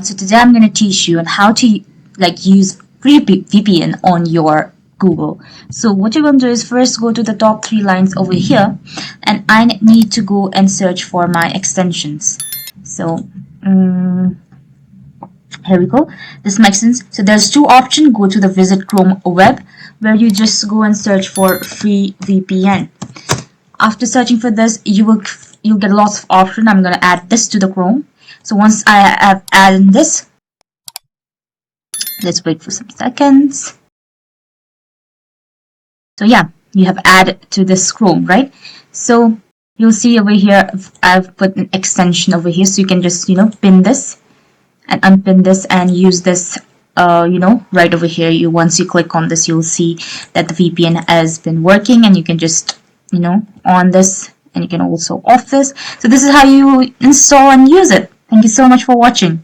So today I'm going to teach you on how to use free VPN on your Google. So what you're going to do is first go to the top 3 lines over here, and I need to go and search for my extensions. So here we go. This makes sense. So there's 2 options. Go to the Visit Chrome web, where you just go and search for free VPN. After searching for this, you'll get lots of options. I'm going to add this to the Chrome. So once I have added this, let's wait for some seconds. So yeah, you have added to this Chrome, right? So you'll see over here, I've put an extension over here, so you can just, pin this and unpin this and use this, right over here. Once you click on this, you'll see that the VPN has been working, and you can just, on this, and you can also off this. So this is how you install and use it. Thank you so much for watching.